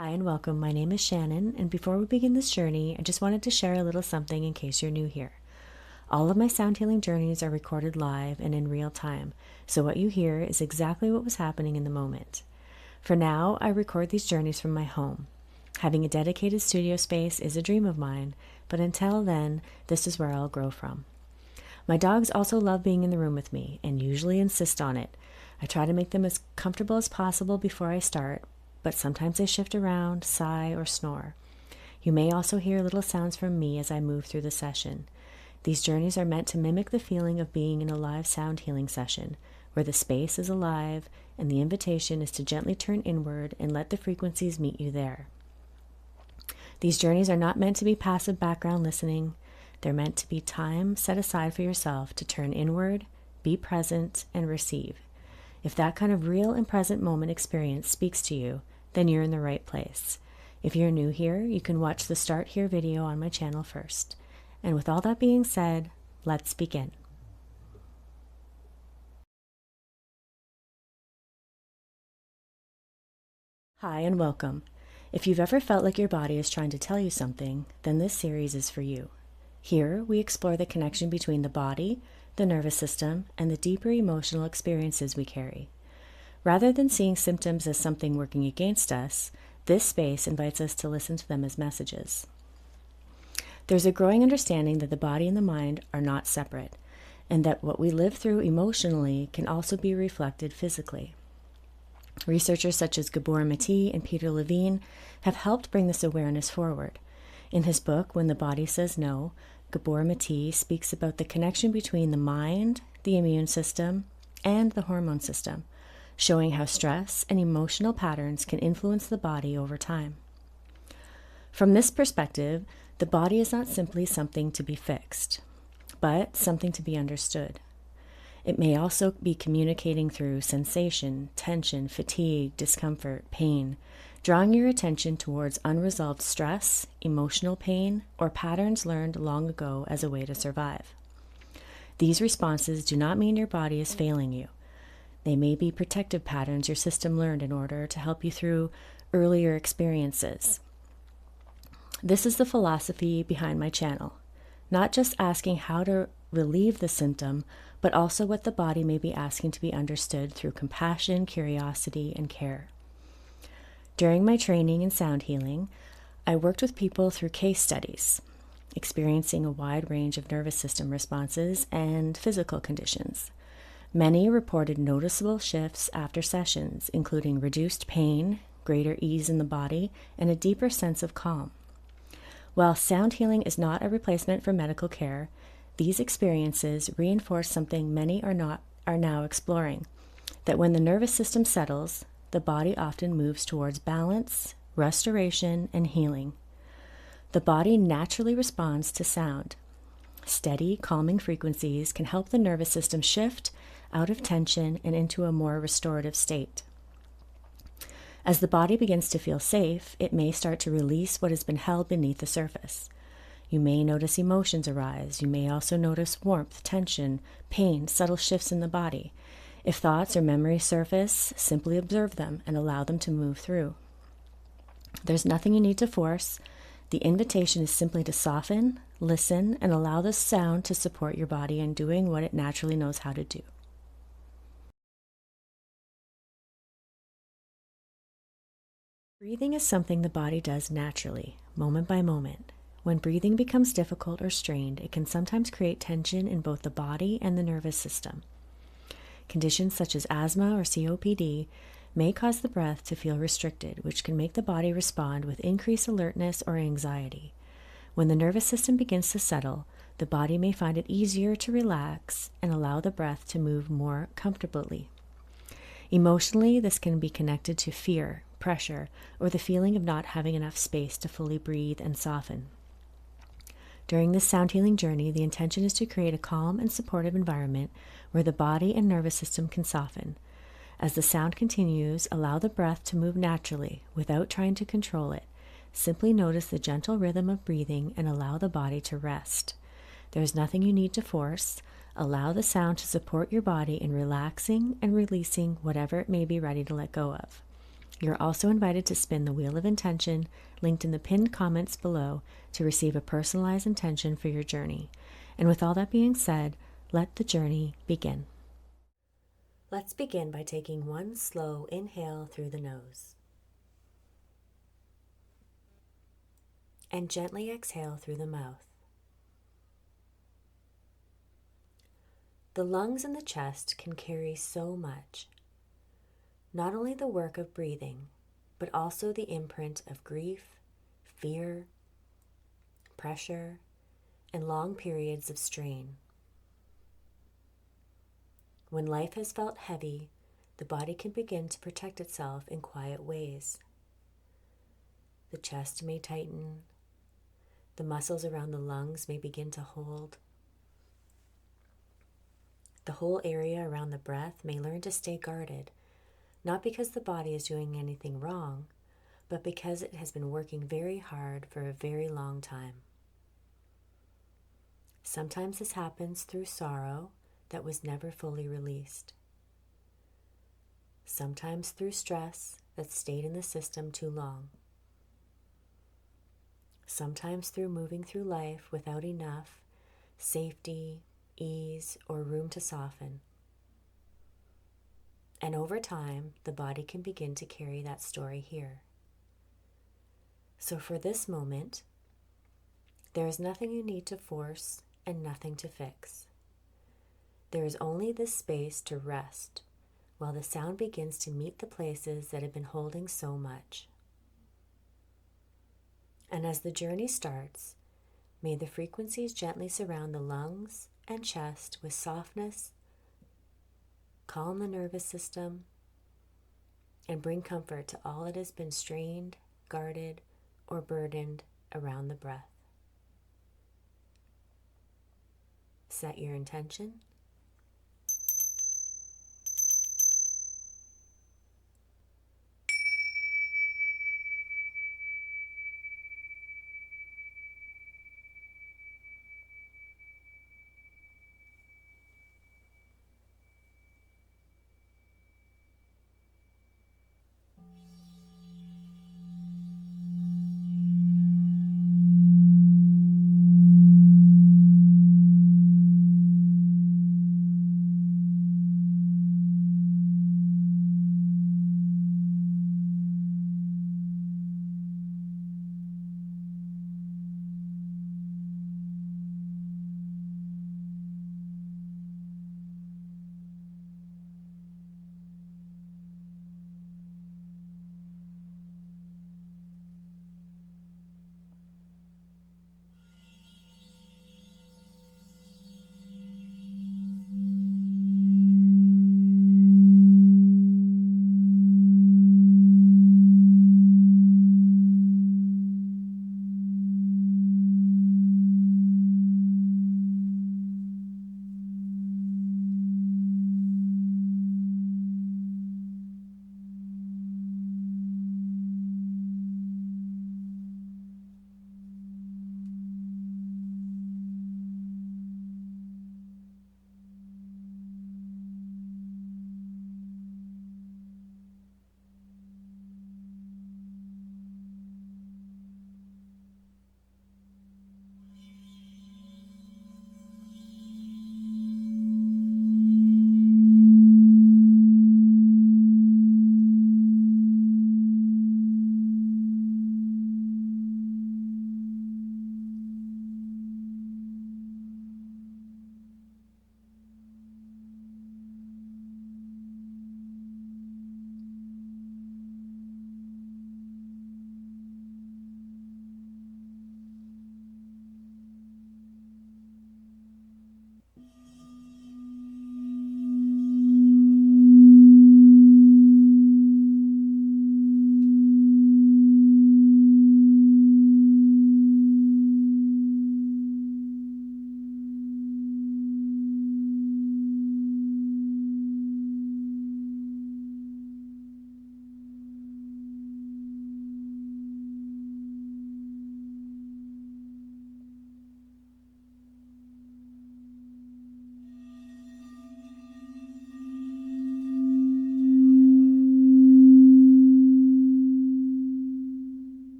Hi and welcome. My name is Shannon, and before we begin this journey, I just wanted to share a little something in case you're new here. All of my sound healing journeys are recorded live and in real time, so what you hear is exactly what was happening in the moment. For now, I record these journeys from my home. Having a dedicated studio space is a dream of mine, but until then, this is where I'll grow from. My dogs also love being in the room with me and usually insist on it. I try to make them as comfortable as possible before I start, but sometimes they shift around, sigh, or snore. You may also hear little sounds from me as I move through the session. These journeys are meant to mimic the feeling of being in a live sound healing session, where the space is alive and the invitation is to gently turn inward and let the frequencies meet you there. These journeys are not meant to be passive background listening. They're meant to be time set aside for yourself to turn inward, be present, and receive. If that kind of real and present moment experience speaks to you, then you're in the right place. If you're new here, you can watch the Start Here video on my channel first. And with all that being said, let's begin. Hi and welcome. If you've ever felt like your body is trying to tell you something, then this series is for you. Here, we explore the connection between the body, the nervous system, and the deeper emotional experiences we carry. Rather than seeing symptoms as something working against us, this space invites us to listen to them as messages. There's a growing understanding that the body and the mind are not separate, and that what we live through emotionally can also be reflected physically. Researchers such as Gabor Maté and Peter Levine have helped bring this awareness forward. In his book, When the Body Says No, Gabor Maté speaks about the connection between the mind, the immune system, and the hormone system, showing how stress and emotional patterns can influence the body over time. From this perspective, the body is not simply something to be fixed, but something to be understood. It may also be communicating through sensation, tension, fatigue, discomfort, pain, drawing your attention towards unresolved stress, emotional pain, or patterns learned long ago as a way to survive. These responses do not mean your body is failing you. They may be protective patterns your system learned in order to help you through earlier experiences. This is the philosophy behind my channel, not just asking how to relieve the symptom, but also what the body may be asking to be understood through compassion, curiosity, and care. During my training in sound healing, I worked with people through case studies, experiencing a wide range of nervous system responses and physical conditions. Many reported noticeable shifts after sessions, including reduced pain, greater ease in the body, and a deeper sense of calm. While sound healing is not a replacement for medical care, these experiences reinforce something many are now exploring, that when the nervous system settles, the body often moves towards balance, restoration, and healing. The body naturally responds to sound. Steady, calming frequencies can help the nervous system shift out of tension and into a more restorative state. As the body begins to feel safe, it may start to release what has been held beneath the surface. You may notice emotions arise. You may also notice warmth, tension, pain, subtle shifts in the body. If thoughts or memories surface, simply observe them and allow them to move through. There's nothing you need to force. The invitation is simply to soften, listen, and allow the sound to support your body in doing what it naturally knows how to do. Breathing is something the body does naturally, moment by moment. When breathing becomes difficult or strained, it can sometimes create tension in both the body and the nervous system. Conditions such as asthma or COPD may cause the breath to feel restricted, which can make the body respond with increased alertness or anxiety. When the nervous system begins to settle, the body may find it easier to relax and allow the breath to move more comfortably. Emotionally, this can be connected to fear, pressure, or the feeling of not having enough space to fully breathe and soften. During this sound healing journey, the intention is to create a calm and supportive environment where the body and nervous system can soften. As the sound continues, allow the breath to move naturally without trying to control it. Simply notice the gentle rhythm of breathing and allow the body to rest. There is nothing you need to force. Allow the sound to support your body in relaxing and releasing whatever it may be ready to let go of. You're also invited to spin the wheel of intention linked in the pinned comments below to receive a personalized intention for your journey. And with all that being said, let the journey begin. Let's begin by taking one slow inhale through the nose. And gently exhale through the mouth. The lungs and the chest can carry so much. Not only the work of breathing, but also the imprint of grief, fear, pressure, and long periods of strain. When life has felt heavy, the body can begin to protect itself in quiet ways. The chest may tighten. The muscles around the lungs may begin to hold. The whole area around the breath may learn to stay guarded, not because the body is doing anything wrong, but because it has been working very hard for a very long time. Sometimes this happens through sorrow that was never fully released. Sometimes through stress that stayed in the system too long. Sometimes through moving through life without enough safety, ease, or room to soften. And over time, the body can begin to carry that story here. So for this moment, there is nothing you need to force and nothing to fix. There is only this space to rest while the sound begins to meet the places that have been holding so much. And as the journey starts, may the frequencies gently surround the lungs and chest with softness, calm the nervous system, and bring comfort to all that has been strained, guarded, or burdened around the breath. Set your intention.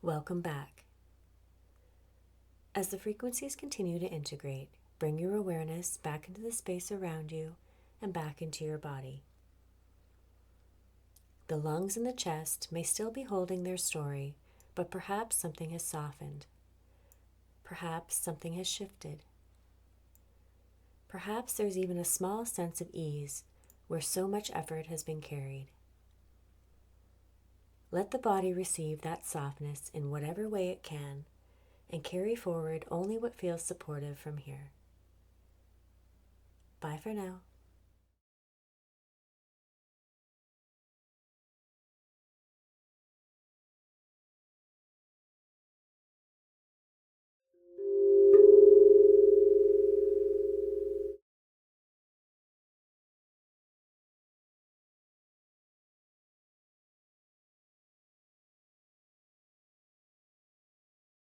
Welcome back. As the frequencies continue to integrate, bring your awareness back into the space around you and back into your body. The lungs and the chest may still be holding their story, but perhaps something has softened. Perhaps something has shifted. Perhaps there's even a small sense of ease where so much effort has been carried. Let the body receive that softness in whatever way it can, and carry forward only what feels supportive from here. Bye for now.